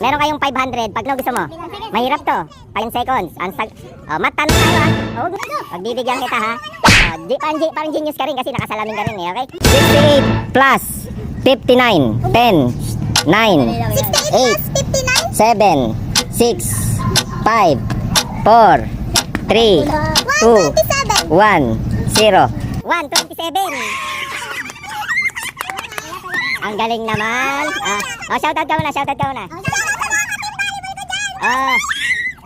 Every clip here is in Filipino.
Meron kayong 500 pag no gusto mo. Mahirap to. 10 seconds. Matanong tayo ha. Pagbibigyan kita ha. Parang genius ka rin kasi nakasalamin ka rin eh, okay? 68 plus 59, 10, 9, 8, 7, 6, 5, 4, 3, 2, 1, 0. 127. Ang galing naman. Shoutout ka muna, shoutout ka muna.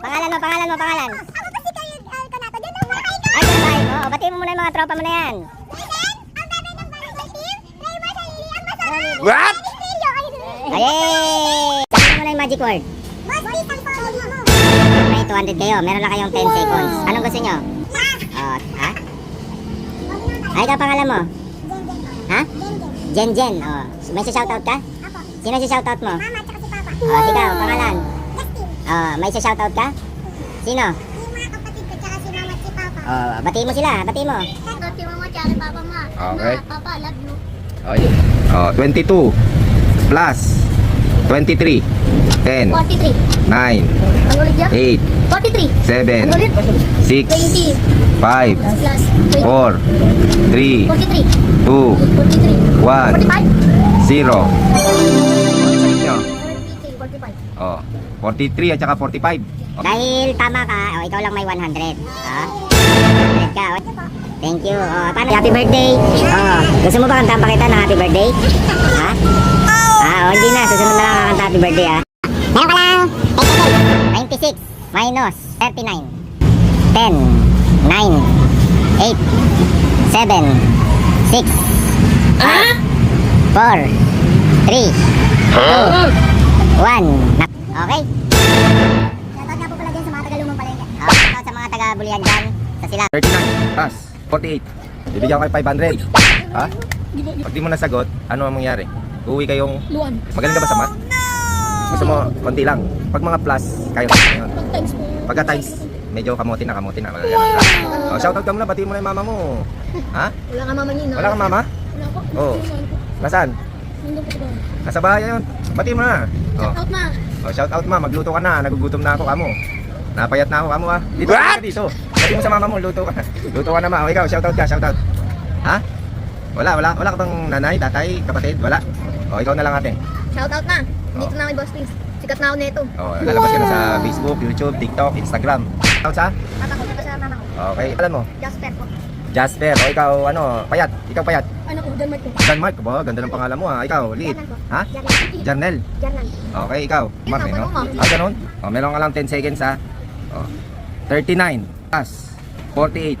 Pangalan mo. Ako kasi kayo kanato. Diyan lang mga kayo. Ay, bye. Batiin mo muna yung mga tropa mo na yan. Ang dami ng basketball team. Raymar sa ili. Ang masarap. What? Ayay! Sabi mo na yung magic word. Boss, please ang follow mo. May 200 kayo. Meron na kayong 10 seconds. Anong gusto nyo? Ha? Ay, ka pangalan mo? Ha? Jen. May shoutout ka? Ako. Sino si shoutout mo? Mama at si Papa. Ikaw, pangalan? Justin. May shoutout ka? Sino? Yung mga kapatid ko tsaka si Mama at si Papa. Batiin mo sila. Batiin mo. Shoutout si Mama tsaka si Papa ma. Okay. Ma, Papa, love you. 22 plus 23, 10, 43. 9, Ang ulit yan? 8, 43. 7, Ang ulit? 6, 20 5, plus 20. 4, 3, 43. 2, 43. 1, 45. 0. Sagot nyo? 45. 43 at saka 45. Dahil tama ka, ikaw lang may 100. 100 ka. Thank you. Paano? Happy birthday. Gusto mo ba kantahan pa kita ng happy birthday? Ha? Hindi na. Susunod na lang kakanta happy birthday ha. Meron ka lang 96 minus 39. 10, 9, 8, 7, 6, 5, 4, 3, 2, 1. Okay? Shoutout nga po pala dyan sa mga tagalumang palengke. Shoutout sa mga taga-Bulian dyan. Sa sila. 39 plus 48. Bibigyan ko kayo 500. Ha? Pag di mo nasagot, ano ang mangyari? Uuwi kayong... Luan. Magaling ka ba sa math? Gusto mo, konti lang. Pag mga plus, kaya mo yun. Thanks po. Pagka times, medyo kamuti na. Magaling ka. Shoutout ka muna, batiin mo na yung mama mo. Ha? Wala ka mama niya. Wala kang mama? Wala po. Oo. Nasaan? Nandun po ba? Nasa bahay yun. Batiin mo na. Shoutout na. Shoutout ma, magluto ka na. Nagugutom na ako kamo. Napayat na ako kamo ha. Dito ka dito. Batiin mo sa mama mo, luto ka. Luto ka na ma. O ikaw, shoutout ka, shoutout. Ha? Wala ka bang nanay, tatay, kapatid? Wala. O ikaw na lang ate. Shoutout na. Dito na kay Boss Things. Sikat na ako neto. O, lalabas ka na sa Facebook, YouTube, TikTok, Instagram. Shoutout sa? Tata ko, sa mama ko. Okay, alam mo? Jasper po. Jasper, o ikaw ano, payat. Ikaw payat. Ano ko, Denmark po. Denmark, ba? Ganda ng pangalan mo ha. Ikaw, Liit. Ha? Jarnel. Jarnan. Okay, ikaw. Mark, eh, no? Ganun. O, meron ka lang 10 seconds ha. O, 39 plus 48,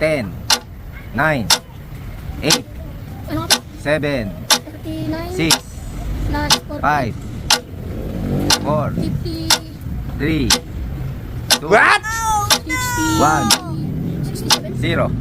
10, 9, 8, Ano ka po? 7, 39 6, plus 5, 4, 50, 3, 2, 60, 1, 0.